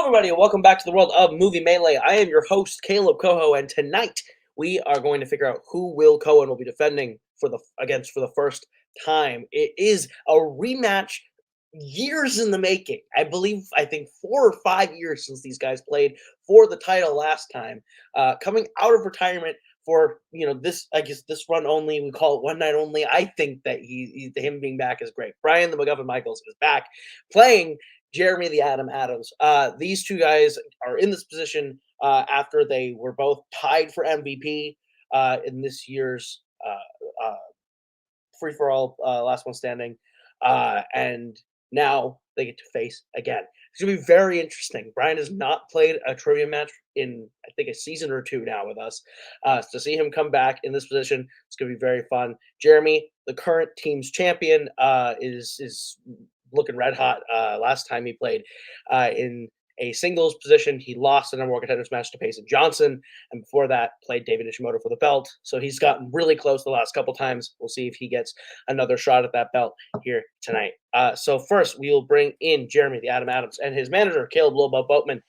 everybody, and welcome back to the world of Movie Melee. I am your host, Kaleb Koho, and tonight we are going to figure out who Will Cohen will be defending for the first time. It is a rematch years in the making. I think 4 or 5 years since these guys played for the title last time. Coming out of retirement for this run only, we call it one night only. I think that him being back is great. Brian the MacGuffin Michaels is back playing Jeremy the Atom Adams. These two guys are in this position after they were both tied for MVP in this year's free for all last one standing, and now they get to face again. It's gonna be very interesting. Brian has not played a trivia match in I think a season or two now with us. To see him come back in this position, it's gonna be very fun. Jeremy, the current team's champion, is looking red hot. Last time he played in a singles position, he lost the number one contenders match to Payson Johnson, and before that, played David Ishimoto for the belt. So he's gotten really close the last couple times. We'll see if he gets another shot at that belt here tonight. So first, we will bring in Jeremy the Atom Adams and his manager, Caleb Lobo Boatman.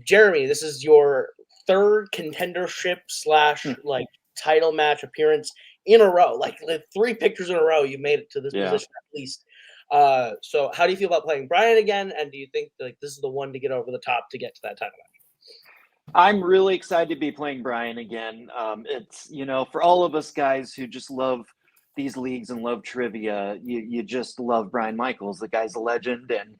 Jeremy, this is your third contendership / title match appearance in a row. Like 3 pictures in a row, you made it to this position at least. So how do you feel about playing Brian again? And do you think this is the one to get over the top to get to that title match? I'm really excited to be playing Brian again. It's, for all of us guys who just love these leagues and love trivia, you just love Brian Michaels. The guy's a legend. And,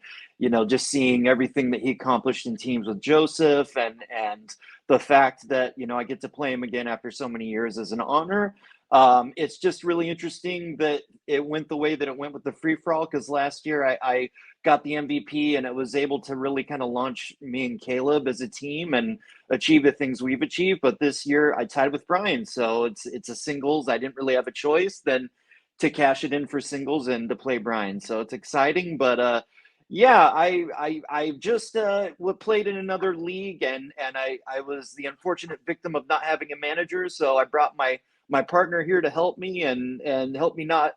just seeing everything that he accomplished in teams with Joseph and the fact that, I get to play him again after so many years is an honor. It's just really interesting that it went the way that it went with the free-for-all, because last year I got the MVP and it was able to really kind of launch me and Caleb as a team and achieve the things we've achieved. But this year I tied with Brian, so it's a singles. I didn't really have a choice than to cash it in for singles and to play Brian. So it's exciting, but I just played in another league and I was the unfortunate victim of not having a manager. So I brought my partner here to help me and help me not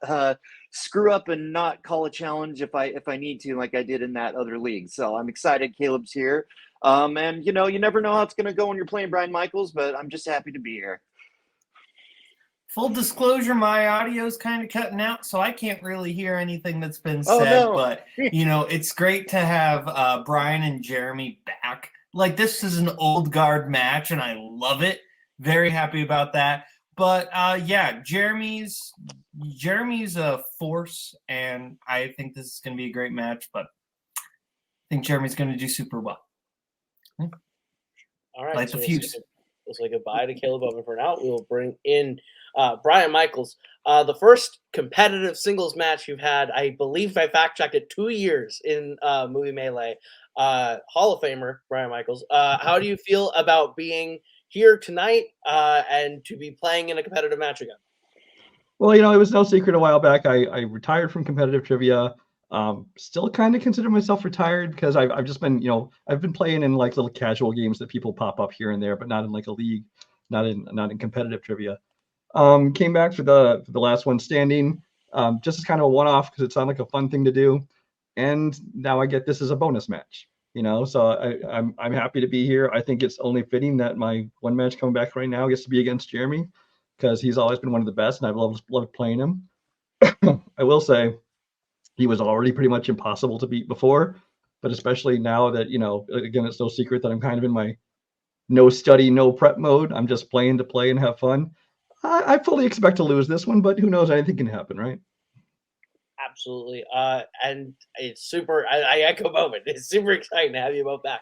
screw up and not call a challenge if I need to, like I did in that other league. So I'm excited Caleb's here. And you never know how it's going to go when you're playing Brian Michaels, but I'm just happy to be here. Full disclosure, my audio is kind of cutting out, so I can't really hear anything that's been said. No. But, it's great to have Brian and Jeremy back. Like, this is an old guard match, and I love it. Very happy about that. But, Jeremy's a force, and I think this is going to be a great match, but I think Jeremy's going to do super well. All right. Light the fuse. We'll say goodbye to Caleb Oven for now. We will bring in Brian Michaels. The first competitive singles match you've had, I believe I fact-checked it, 2 years in Movie Melee. Hall of Famer, Brian Michaels. How do you feel about being here tonight and to be playing in a competitive match again? Well, it was no secret a while back. I retired from competitive trivia. Still kind of consider myself retired because I've just been, I've been playing in like little casual games that people pop up here and there, but not in like a league, not in competitive trivia. Came back for the last one standing, just as kind of a one-off because it sounded like a fun thing to do. And now I get this as a bonus match, so I'm happy to be here. I think it's only fitting that my one match coming back right now gets to be against Jeremy because he's always been one of the best and I've loved playing him. I will say he was already pretty much impossible to beat before, but especially now that, again, it's no secret that I'm kind of in my no study, no prep mode. I'm just playing to play and have fun. I fully expect to lose this one, but who knows? Anything can happen, right? Absolutely. And it's super, I echo moment. It's super exciting to have you both back.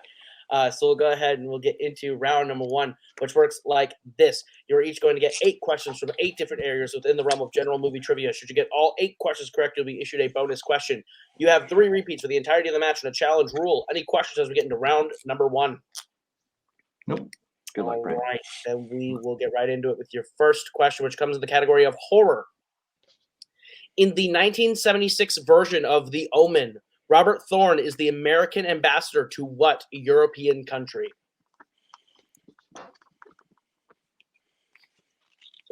So we'll go ahead and we'll get into round number 1, which works like this. You're each going to get 8 questions from 8 different areas within the realm of general movie trivia. Should you get all 8 questions correct, you'll be issued a bonus question. You have 3 repeats for the entirety of the match and a challenge rule. Any questions as we get into round number 1? Nope. Good luck, Brian. All right, then we will get right into it with your first question, which comes in the category of horror. In the 1976 version of The Omen, Robert Thorne is the American ambassador to what European country? It's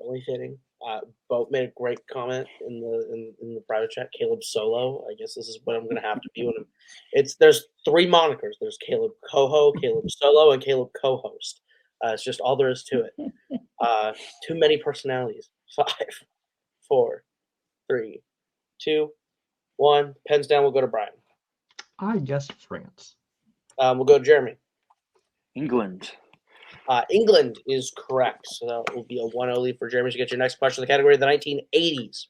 only fitting Both made a great comment in the private chat. Kaleb Solo. I guess this is what I'm going to have to be when there's 3 monikers. There's Kaleb Koho, Kaleb Solo, and Kaleb Co-host. It's just all there is to it. Too many personalities. 5, 4, 3, 2, 1. Pens down. We'll go to Brian. I guess France. We'll go to Jeremy. England. England is correct. So that will be a 1-0 lead for Jeremy to get your next question in the category of the 1980s.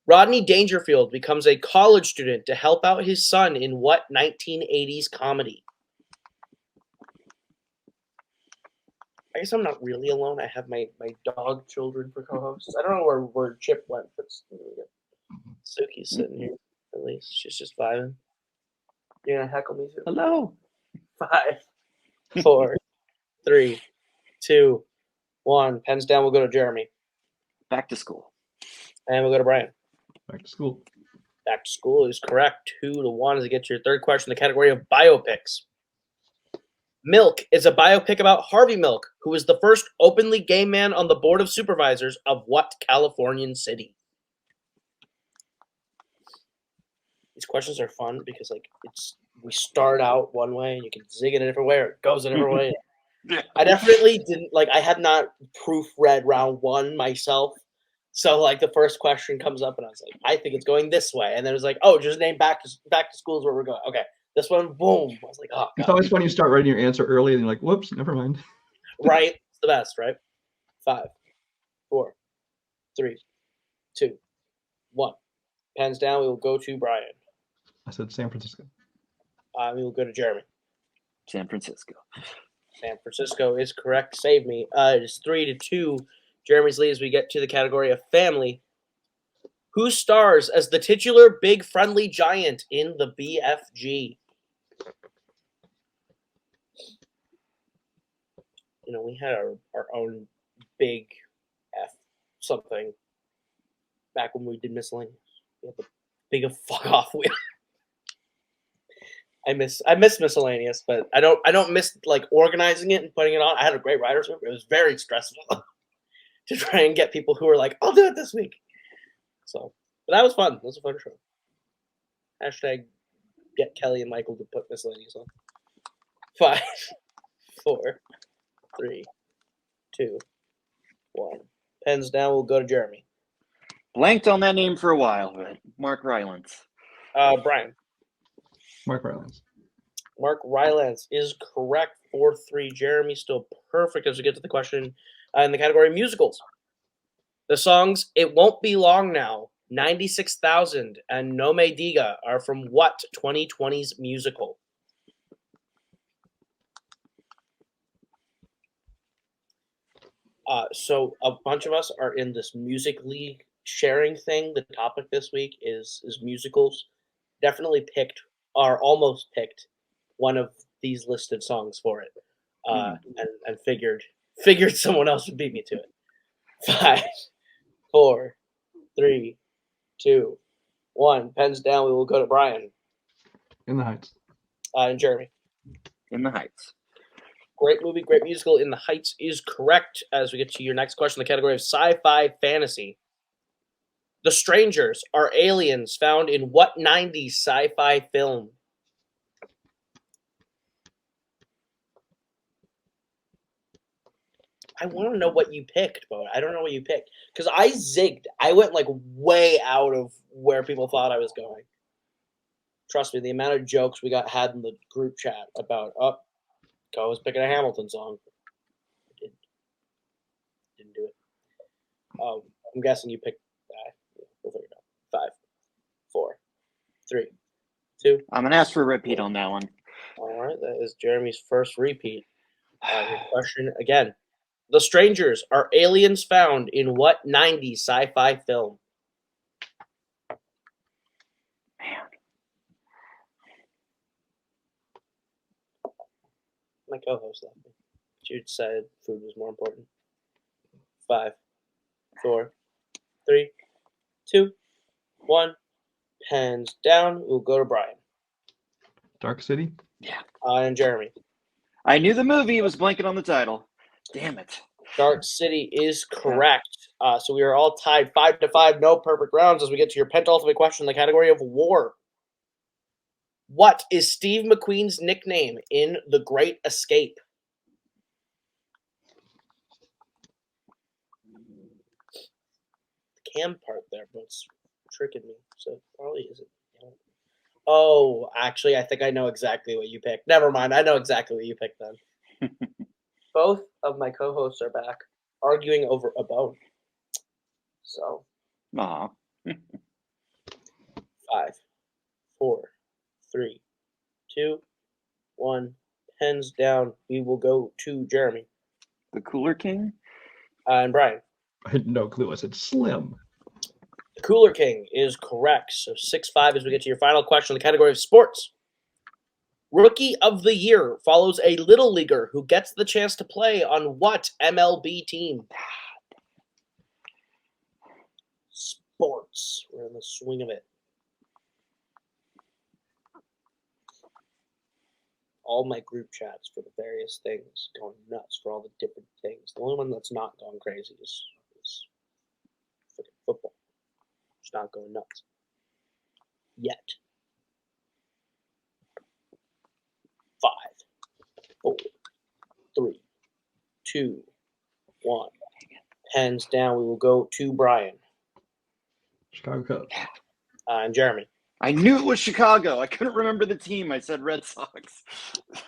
Rodney Dangerfield becomes a college student to help out his son in what 1980s comedy? I guess I'm not really alone. I have my dog children for co-hosts. I don't know where Chip went, but Suki's sitting here at least. She's just vibing. You're going to heckle me too? Hello. 5, 4, 3, 2, 1. Pens down. We'll go to Jeremy. Back to school. And we'll go to Brian. Back to school. Back to school is correct. 2-1 as you get to your third question in the category of biopics. Milk is a biopic about Harvey Milk, who was the first openly gay man on the board of supervisors of what Californian city? These questions are fun because we start out one way and you can zig it a different way or it goes a different way. I definitely didn't I had not proofread round 1 myself. So the first question comes up and I was like, I think it's going this way. And then it was like, oh, just name back to school is where we're going. Okay. This one, boom. I was like, oh, God. It's always when you start writing your answer early and you're like, whoops, never mind. Right. It's the best, right? 5, 4, 3, 2, 1. Pens down. We will go to Brian. I said San Francisco. We will go to Jeremy. San Francisco. San Francisco is correct. Save me. It is 3-2. Jeremy's lead as we get to the category of family. Who stars as the titular big friendly giant in the BFG? We had our own big F something back when we did miscellaneous. We had the big fuck off wheel. I miss miscellaneous, but I don't miss organizing it and putting it on. I had a great writer's room. It was very stressful to try and get people who were like, I'll do it this week. So, but that was fun. That was a fun show. Hashtag get Kelly and Michael to put miscellaneous on. 5, 4, 3, 2, 1. Pens down. We'll go to Jeremy. Blanked on that name for a while, but Mark Rylance. Brian. Mark Rylance. Mark Rylance is correct. 4-3. Jeremy still perfect as we get to the question in the category of musicals. The songs "It Won't Be Long Now," 96,000, and "No Me Diga" are from what 2020's musical? So a bunch of us are in this music league sharing thing. The topic this week is musicals. Definitely picked or almost picked one of these listed songs for it, and figured someone else would beat me to it. 5, 4, 3, 2, 1. Pens down. We will go to Brian. In the Heights. And Jeremy. In the Heights. Great movie, great musical. In the Heights is correct. As we get to your next question, the category of sci-fi fantasy. The Strangers are aliens found in what 90s sci-fi film? I want to know what you picked, but I don't know what you picked. Because I zigged. I went way out of where people thought I was going. Trust me, the amount of jokes we had in the group chat about, Ko was picking a Hamilton song. Didn't do it. I'm guessing you picked. We'll figure it out. 5, 4, 3, 2. I'm gonna ask for a repeat on that one. All right, that is Jeremy's first repeat. Your question again. The Strangers are aliens found in what 90s sci-fi film? Man. My co-host left me. She decided food was more important. 5, 4, 3, 2, 1. Pens down. We'll go to Brian. Dark City. Yeah. And Jeremy. I knew the movie, was blanking on the title. Damn it. Dark City is correct. So we are all tied 5-5, no perfect rounds as we get to your penultimate question in the category of war. What is Steve McQueen's nickname in The Great Escape? The cam part there, but it's tricking me, so it probably isn't. Oh, actually, I think I know exactly what you picked. Never mind, I know exactly what you picked then. Both of my co-hosts are back, arguing over a bone. So, 5, 4, 3, 2, 1. Pens down. We will go to Jeremy. The Cooler King? And Brian. I had no clue. I said Slim. The Cooler King is correct. So 6-5 as we get to your final question in the category of sports. Rookie of the Year follows a little leaguer who gets the chance to play on what MLB team? Sports. We're in the swing of it. All my group chats for the various things going nuts for all the different things. The only one that's not going crazy is freaking football. It's not going nuts yet. 5, 4, 3, 2, 1. Pens down. We will go to Brian. Chicago Cubs. And Jeremy. I knew it was Chicago. I couldn't remember the team. I said Red Sox.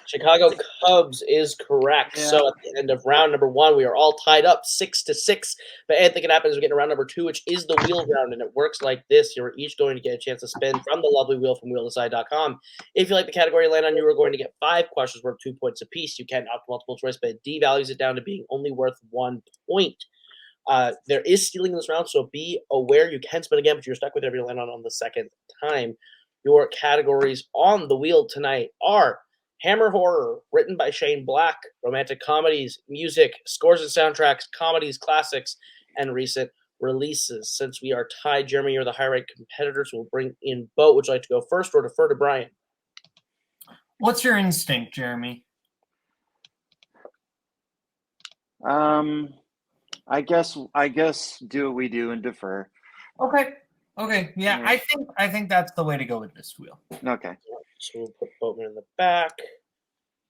Chicago Cubs is correct. Yeah. So at the end of round number 1, we are all tied up 6-6. But anything can happen as we get to round number 2, which is the wheel round, and it works like this. You're each going to get a chance to spin from the lovely wheel from wheeldeside.com. If you like the category you land on, you are going to get 5 questions worth 2 points apiece. You can opt multiple choice, but it devalues it down to being only worth 1 point. There is stealing in this round, so be aware. You can spin again, but you're stuck with whatever you land on the second time. Your categories on the wheel tonight are Hammer Horror, written by Shane Black, romantic comedies, music, scores and soundtracks, comedies, classics, and recent releases. Since we are tied, Jeremy, you're the high-ranked competitor, so we'll bring in Bo. Would you like to go first or defer to Brian? What's your instinct, Jeremy? I guess do what we do and defer. Okay. Yeah, I think that's the way to go with this wheel. Okay. So we'll put Boatman in the back.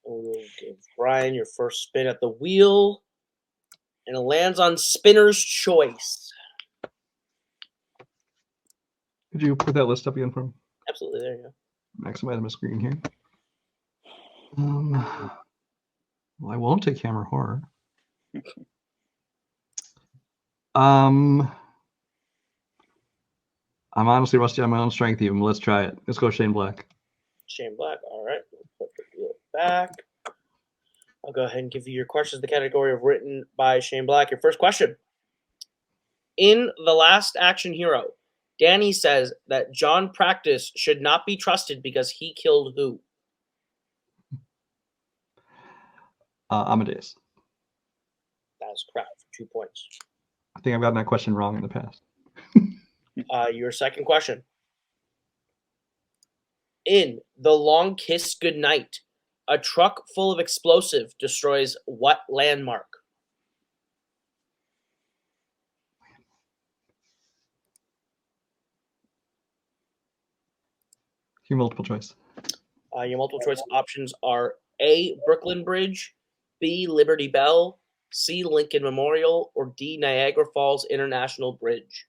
And we'll give Brian your first spin at the wheel. And it lands on Spinner's Choice. Could you put that list up again for me? Absolutely, there you go. Maximize my screen here. Well, I won't take Hammer Horror. I'm honestly rusty on my own strength even. Let's try it. Let's go Shane Black. Shane Black. All right. We'll put the wheel back. I'll go ahead and give you your questions. The category of written by Shane Black. Your first question. In The Last Action Hero, Danny says that John Practice should not be trusted because he killed who? Amadeus. That is correct for 2 points. I think I've gotten that question wrong in the past. Your second question. In The Long Kiss Goodnight, a truck full of explosive destroys what landmark? Your multiple choice. Your multiple choice options are A, Brooklyn Bridge, B, Liberty Bell, C, Lincoln Memorial, or D, Niagara Falls International Bridge.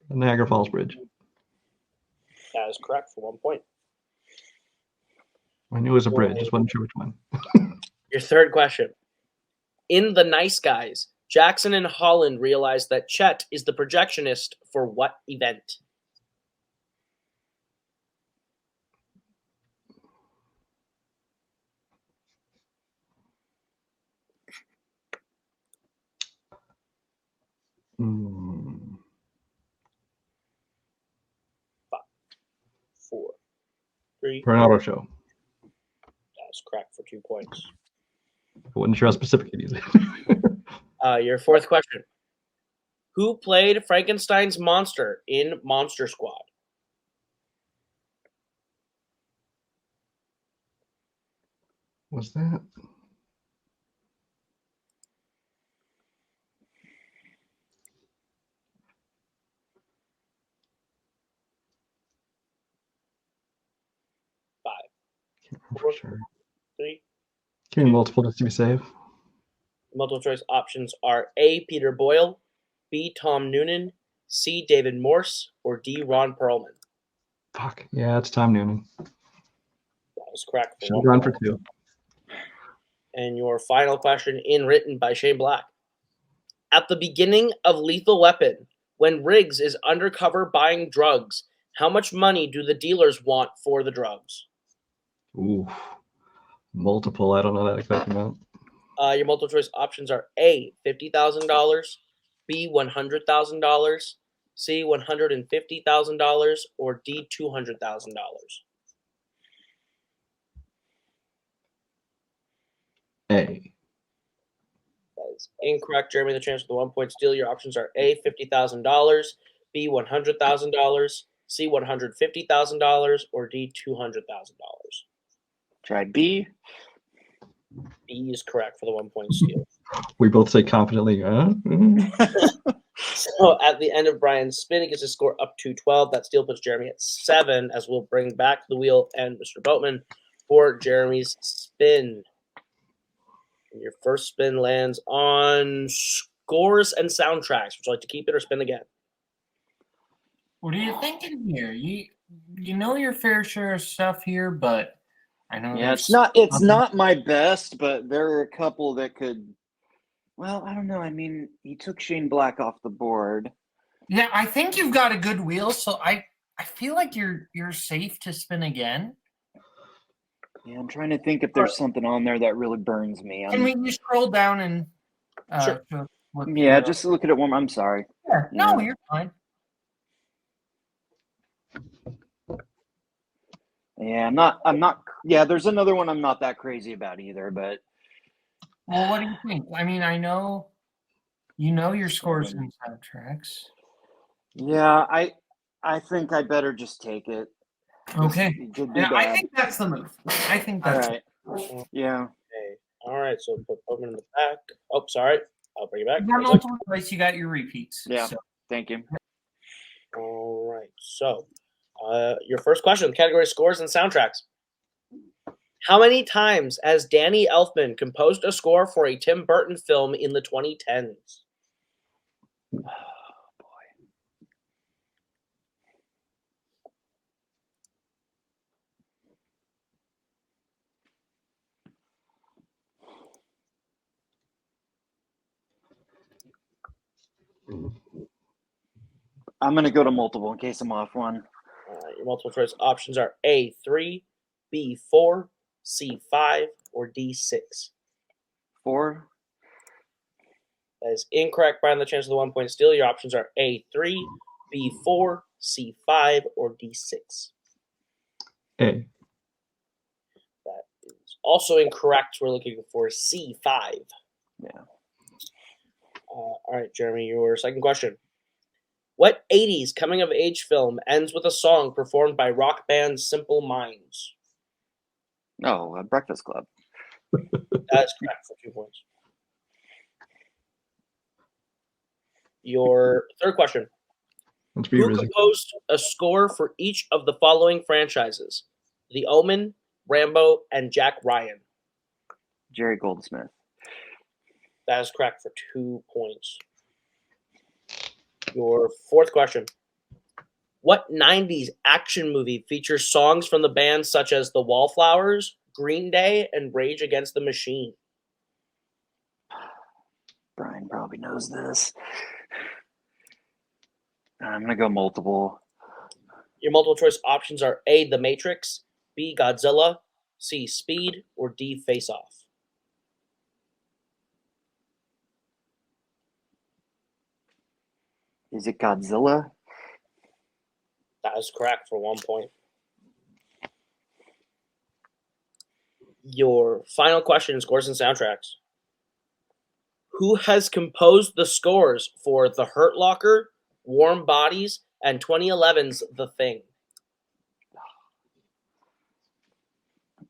The Niagara Falls Bridge. That is correct for 1 point. I knew it was a bridge, just wasn't sure which one. Your third question. In The Nice Guys, Jackson and Holland realize that Chet is the projectionist for what event? Mm. 5, 4, 3. For an auto show. That's correct for 2 points. I wasn't sure how specific it is. Your fourth question. Who played Frankenstein's monster in Monster Squad? Was that? For sure. 3. Give me multiple just to be safe. Multiple choice options are A. Peter Boyle, B. Tom Noonan, C. David Morse, or D. Ron Perlman. Fuck. Yeah, it's Tom Noonan. That was correct. Should have gone for 2. And your final question, written by Shane Black. At the beginning of Lethal Weapon, when Riggs is undercover buying drugs, how much money do the dealers want for the drugs? Ooh. Multiple. I don't know that exact amount. Your multiple choice options are A, $50,000, B, $100,000, C, $150,000, or D, $200,000. A. That is incorrect, Jeremy. The chance for the 1 point steal. Your options are A, $50,000, B, $100,000, C, $150,000, or D, $200,000. Try B. B is correct for the 1 point steal. We both say confidently, huh? So at the end of Brian's spin, he gets his score up to 12. That steal puts Jeremy at 7, as we'll bring back the wheel and Mr. Boatman for Jeremy's spin. And your first spin lands on scores and soundtracks. Would you like to keep it or spin again? What are you thinking here? You know your fair share of stuff here, but I know it's not my best, but there are a couple that could. Well, I don't know. I mean, he took Shane Black off the board. Yeah, I think you've got a good wheel, so I feel like you're safe to spin again. Yeah, I'm trying to think if there's something on there that really burns me. Can we scroll down and Sure. Just look at it one. I'm sorry. Yeah, no, you're fine. Yeah, I'm not. Yeah, there's another one I'm not that crazy about either, but. Well, what do you think? I mean, I know you know your scores and soundtracks. Yeah, I think I better just take it. Okay. It could be Yeah, bad. I think that's the move. I think that's Yeah. Okay. All right. So put Boatman in the back. Oh, sorry. I'll bring it back. You got multiple choice. You got your repeats. Yeah. So. Thank you. All right. So, your first question: category scores and soundtracks. How many times has Danny Elfman composed a score for a Tim Burton film in the 2010s? Oh, boy. I'm going to go to multiple in case I'm off one. Your multiple choice options are A3, B4, C5, or D6. 4. That is incorrect. Brian, the chance of the 1 point steal. Your options are A3, B4, C5, or D6. A. That is also incorrect. We're looking for C5. Yeah. All right, Jeremy, your second question. What 80s coming-of-age film ends with a song performed by rock band Simple Minds? No, Breakfast Club. That is correct for 2 points. Your third question. Who composed a score for each of the following franchises? The Omen, Rambo, and Jack Ryan. Jerry Goldsmith. That is correct for 2 points. Your fourth question. What 90s action movie features songs from the bands such as The Wallflowers, Green Day, and Rage Against the Machine? Brian probably knows this. I'm going to go multiple. Your multiple choice options are A, The Matrix, B, Godzilla, C, Speed, or D, Face Off. Is it Godzilla? That is correct for 1 point. Your final question, scores and soundtracks. Who has composed the scores for The Hurt Locker, Warm Bodies, and 2011's The Thing?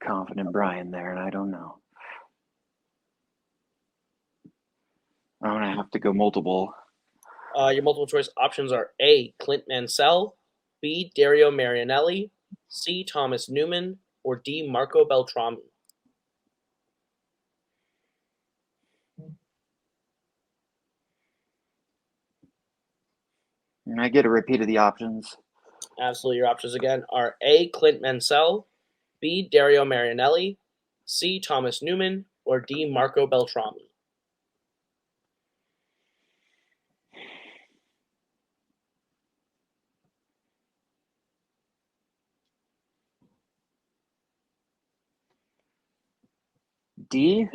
Confident Brian there, and I don't know. I'm going to have to go multiple. Your multiple choice options are A. Clint Mansell, B. Dario Marianelli, C. Thomas Newman, or D. Marco Beltrami. Can I get a repeat of the options? Absolutely. Your options again are A. Clint Mansell, B. Dario Marianelli, C. Thomas Newman, or D. Marco Beltrami. D?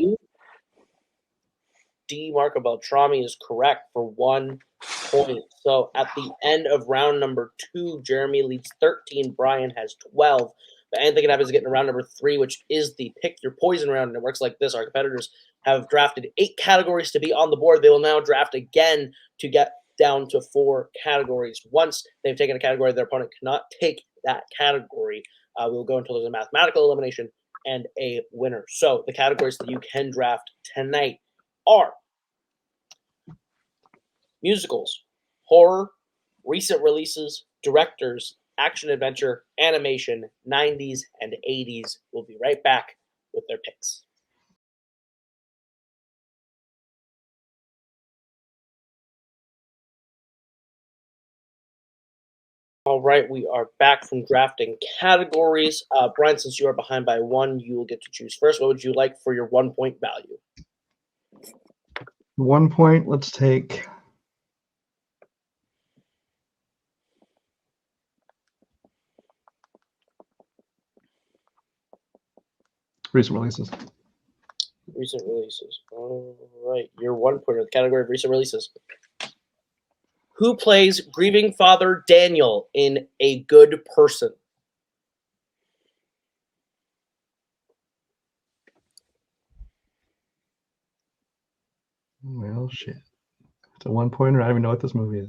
D. Marco Beltrami is correct for 1 point. So at the end of round number 2, Jeremy leads 13. Brian has 12. But anything can happen is getting to round number 3, which is the pick your poison round. And it works like this. Our competitors have drafted 8 categories to be on the board. They will now draft again to get down to 4 categories. Once they've taken a category, their opponent cannot take that category. We will go until there's a mathematical elimination and a winner. So the categories that you can draft tonight are musicals, horror, recent releases, directors, action adventure, animation, 90s, and 80s. We'll be right back with their picks. All right, we are back from drafting categories. Brian, since you are behind by 1, you will get to choose first. What would you like for your 1 point value? 1 point. Let's take. Recent releases. Recent releases. All right, your 1 pointer, the category of recent releases. Who plays grieving father Daniel in A Good Person? Well, shit. It's a 1 pointer. I don't even know what this movie is.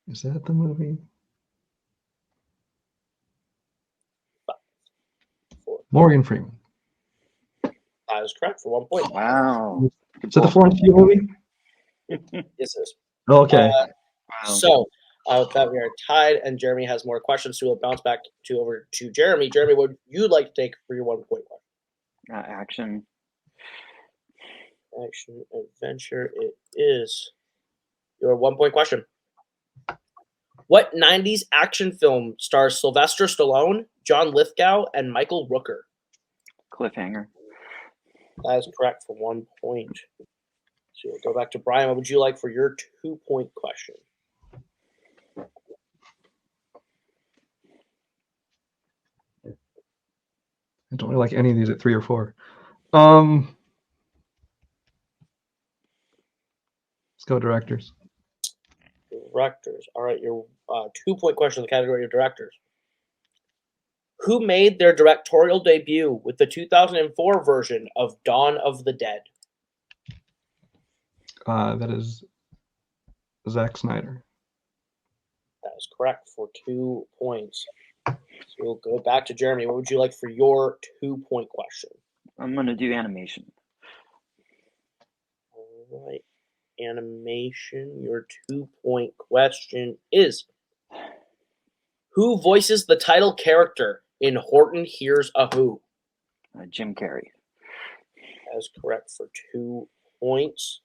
Is that the movie? 5, 4. Morgan Freeman. That is correct for 1 point. Wow. Is that the Florence Pugh movie? Yes, it is. Okay. Wow. So, with that, we are tied, and Jeremy has more questions, so we'll bounce back over to Jeremy. Jeremy, what would you like to take for your 1 point? Action. Action adventure. It is your 1 point question. What 90s action film stars Sylvester Stallone, John Lithgow, and Michael Rooker? Cliffhanger. That is correct for 1 point. So we'll go back to Brian. What would you like for your 2 point question? I don't really like any of these at 3 or 4. Let's go directors. Directors. All right, your 2 point question in the category of directors. Who made their directorial debut with the 2004 version of Dawn of the Dead? That is Zack Snyder. That is correct for 2 points. So we'll go back to Jeremy. What would you like for your 2 point question? I'm going to do animation. All right. Animation. Your 2 point question is: who voices the title character in Horton Hears a Who? Jim Carrey. That is correct for 2 points.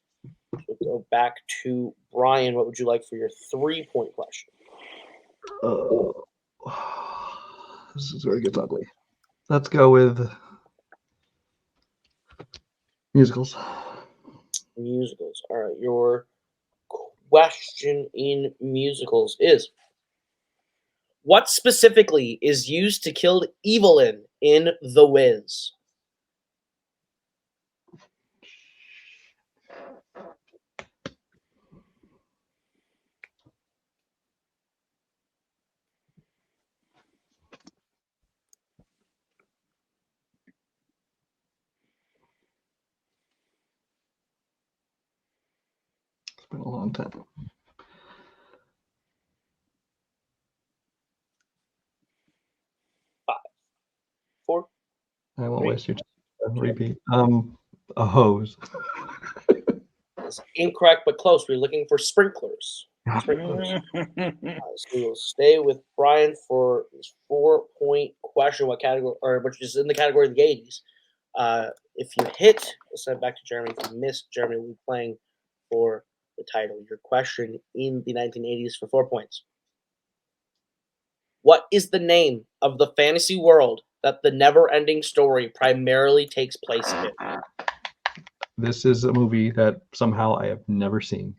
So go back to Brian. What would you like for your 3 point question? This is where it gets ugly. Let's go with musicals. Musicals. All right. Your question in musicals is: what specifically is used to kill Evelyn in The Wiz? been a long time. Five, four. I won't Three. waste your time. Repeat. A hose. That's incorrect, but close. We're looking for sprinklers. Sprinklers. So we will stay with Brian for this 4-point question. What category, or which is in the category of the 80s? If you hit, we'll send it back to Jeremy. If you miss, Jeremy will be playing for the title. Your question in the 1980s for 4 points. What is the name of the fantasy world that the never-ending story primarily takes place in? This is a movie that somehow I have never seen.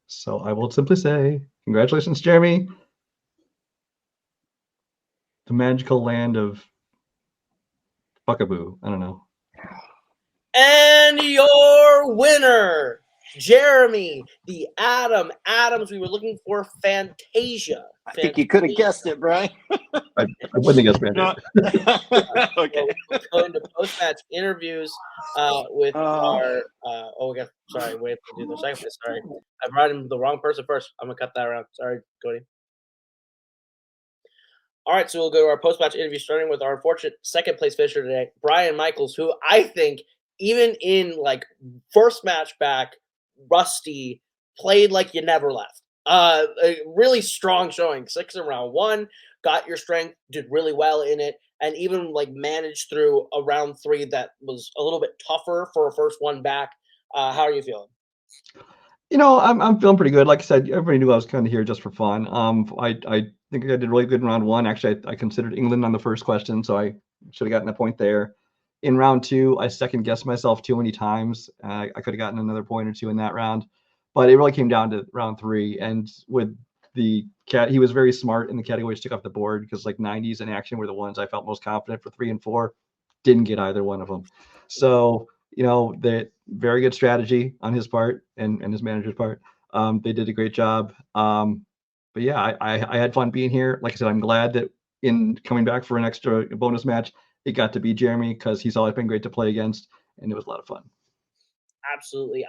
So I will simply say, congratulations, Jeremy. The magical land of Buckaboo. I don't know. And your winner, Jeremy, the Adam Adams. We were looking for Fantasia. I think you could have guessed it, Brian. I wouldn't have guessed that. Okay. We'll go into post-match interviews with our. Oh, we got. Sorry, wait to do the second. Sorry, I brought in the wrong person first. I'm gonna cut that around. Sorry, Cody. All right, so we'll go to our post-match interview, starting with our unfortunate second-place finisher today, Brian Michaels, who I think, even in like first match back, rusty, played like you never left. A really strong showing. 6 in round 1, got your strength, did really well in it, and even like managed through a round 3 that was a little bit tougher for a first one back. How are you feeling? You know, I'm feeling pretty good. Like I said, everybody knew I was kind of here just for fun. I think I did really good in round 1. Actually, I considered England on the first question, so I should have gotten a point there. In round 2, I second guessed myself too many times. I could have gotten another point or 2 in that round, but it really came down to round 3. And with the cat, he was very smart in the categories took off the board, because like 90s and action were the ones I felt most confident for 3 and 4. Didn't get either one of them. So, you know, the very good strategy on his part and his manager's part. They did a great job. But yeah, I had fun being here. Like I said, I'm glad that in coming back for an extra bonus match, it got to be Jeremy, because he's always been great to play against, and it was a lot of fun. Absolutely.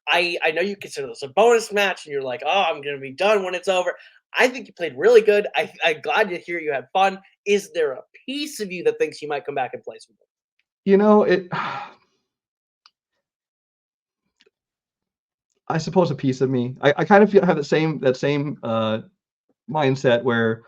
I know you consider this a bonus match, and you're like, oh, I'm going to be done when it's over. I think you played really good. I'm glad to hear you had fun. Is there a piece of you that thinks you might come back and play some more? You know, I suppose a piece of me. I kind of have that same mindset where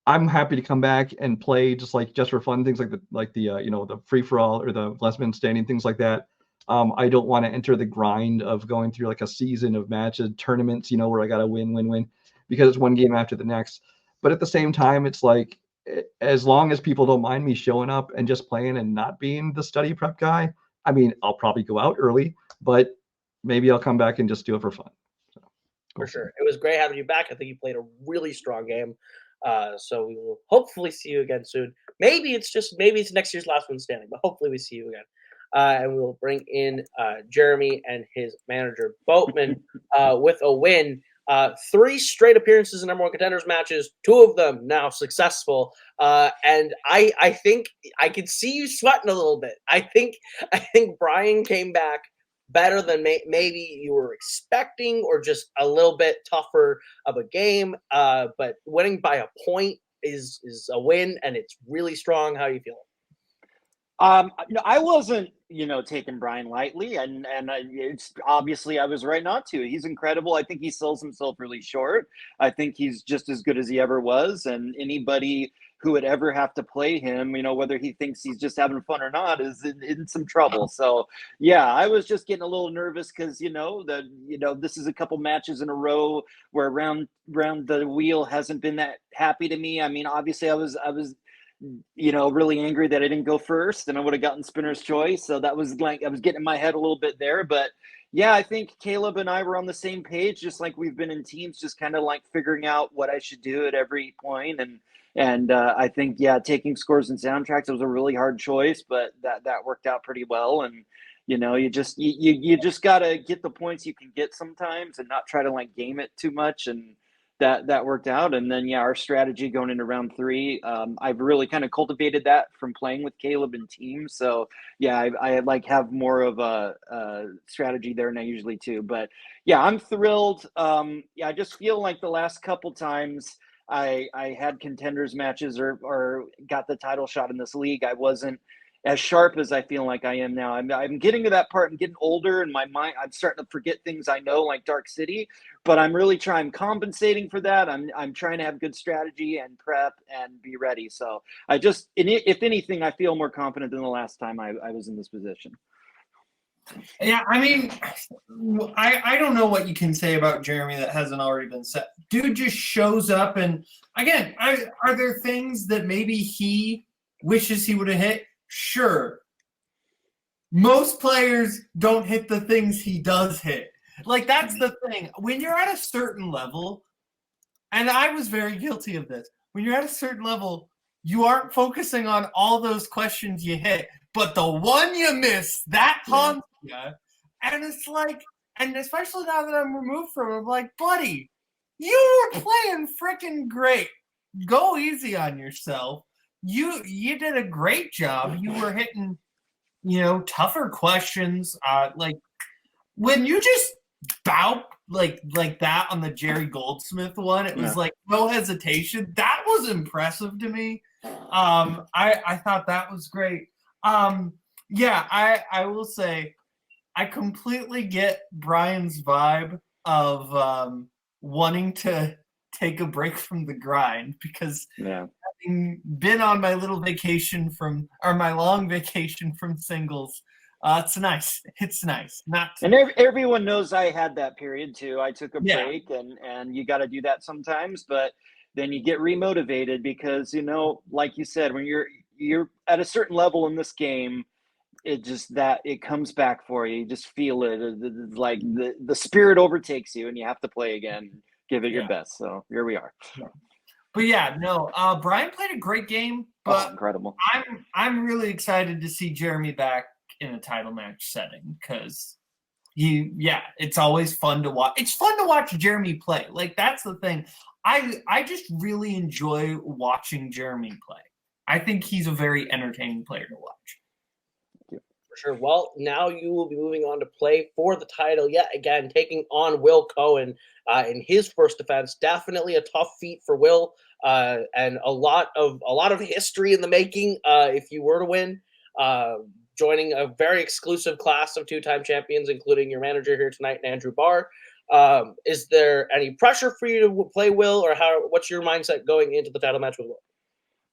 I'm happy to come back and play just for fun, things like the you know, the free for all or the last man standing, things like that. I don't want to enter the grind of going through like a season of matches, tournaments, you know, where I got to win, because it's one game after the next. But at the same time, it's like, as long as people don't mind me showing up and just playing and not being the study prep guy, I mean, I'll probably go out early, but maybe I'll come back and just do it for fun. So, for sure. It was great having you back. I think you played a really strong game. So we will hopefully see you again soon. Maybe it's next year's last one standing, but hopefully we see you again. And we'll bring in Jeremy and his manager Boatman with a win. 3 straight appearances in number 1 contenders matches, 2 of them now successful. And I think I could see you sweating a little bit. I think Brian came back better than maybe you were expecting, or just a little bit tougher of a game. But winning by a point is a win, and it's really strong. How are you feeling? No, I wasn't, taking Brian lightly, and it's obviously I was right not to. He's incredible. I think he sells himself really short. I think he's just as good as he ever was, and anybody who would ever have to play him, whether he thinks he's just having fun or not, is in some trouble. So yeah, I was just getting a little nervous because this is a couple matches in a row where round the wheel hasn't been that happy to me. I mean, obviously I was really angry that I didn't go first, and I would have gotten spinner's choice. So that was like, I was getting in my head a little bit there. But yeah, I think Kaleb and I were on the same page, just like we've been in teams, just kind of like figuring out what I should do at every point. And I think, yeah, taking scores and soundtracks, it was a really hard choice, but that worked out pretty well. And, you just got to get the points you can get sometimes and not try to like game it too much. And that worked out. And then, yeah, our strategy going into round 3, I've really kind of cultivated that from playing with Kaleb and team. So yeah, I like have more of a strategy there than I usually do. But yeah, I'm thrilled. Yeah, I just feel like the last couple times I had contenders matches or got the title shot in this league, I wasn't as sharp as I feel like I am now. I'm getting to that part. I'm getting older, and my mind, I'm starting to forget things I know, like Dark City. But I'm really compensating for that. I'm trying to have good strategy and prep and be ready. So I just, if anything, I feel more confident than the last time I was in this position. Yeah, I mean, I don't know what you can say about Jeremy that hasn't already been said. Dude just shows up, and again, are there things that maybe he wishes he would have hit? Sure. Most players don't hit the things he does hit. Like, that's the thing. When you're at a certain level, and I was very guilty of this, when you're at a certain level, you aren't focusing on all those questions you hit, but the one you miss, that haunts you. And it's like, and especially now that I'm removed from it, I'm like, buddy, you were playing freaking great. Go easy on yourself. You did a great job. You were hitting, tougher questions. Like when you just bow like that on the Jerry Goldsmith one, it was like no hesitation. That was impressive to me. I thought that was great. Yeah, I will say I completely get Brian's vibe of wanting to take a break from the grind, because having been on my little vacation my long vacation from singles, it's nice. It's nice. And everyone knows I had that period too. I took a break, and you got to do that sometimes, but then you get remotivated because, like you said, when you're at a certain level in this game, it comes back for you. You just feel it. Like the spirit overtakes you, and you have to play again. Give it your best. So here we are. But yeah, no, Brian played a great game, but incredible. I'm really excited to see Jeremy back in a title match setting, because it's always fun to watch. It's fun to watch Jeremy play. Like, that's the thing. I just really enjoy watching Jeremy play. I think he's a very entertaining player to watch. Sure. Well, now you will be moving on to play for the title yet again, taking on Will Cohen in his first defense. Definitely a tough feat for Will, and a lot of history in the making. If you were to win, joining a very exclusive class of 2-time champions, including your manager here tonight, Andrew Barr. Is there any pressure for you to play Will, or what's your mindset going into the title match with Will?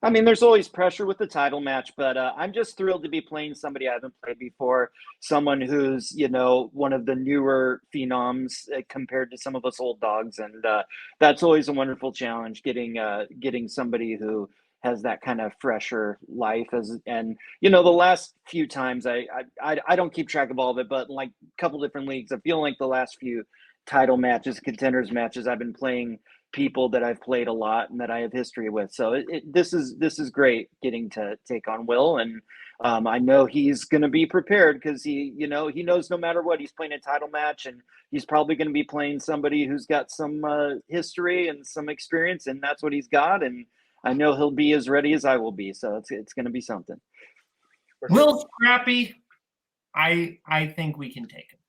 I mean, there's always pressure with the title match, but I'm just thrilled to be playing somebody I haven't played before, someone who's, one of the newer phenoms compared to some of us old dogs. And that's always a wonderful challenge, getting somebody who has that kind of fresher life. The last few times, I don't keep track of all of it, but like a couple different leagues, I feel like the last few title matches, contenders matches, I've been playing people that I've played a lot and that I have history with. So this is great getting to take on Will, and I know he's going to be prepared because he knows no matter what, he's playing a title match, and he's probably going to be playing somebody who's got some history and some experience, and that's what he's got. And I know he'll be as ready as I will be. So it's going to be something. Will's scrappy. I think we can take him.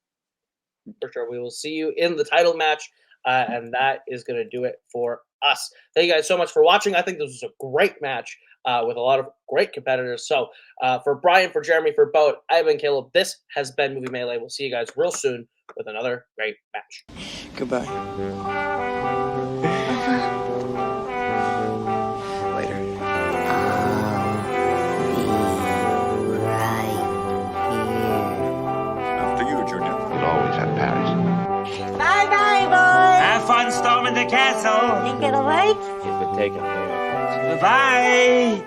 For sure. We will see you in the title match. And that is going to do it for us. Thank you guys so much for watching. I think this was a great match with a lot of great competitors. So for Brian, for Jeremy, for Boat, I've been Kaleb. This has been Movie Melee. We'll see you guys real soon with another great match. Goodbye. Later. I'll be right here. After you, Junior. You'll always have Paris. Bye-bye, boys. Have fun storming the castle. Think it'll work? You've been taken. Bye.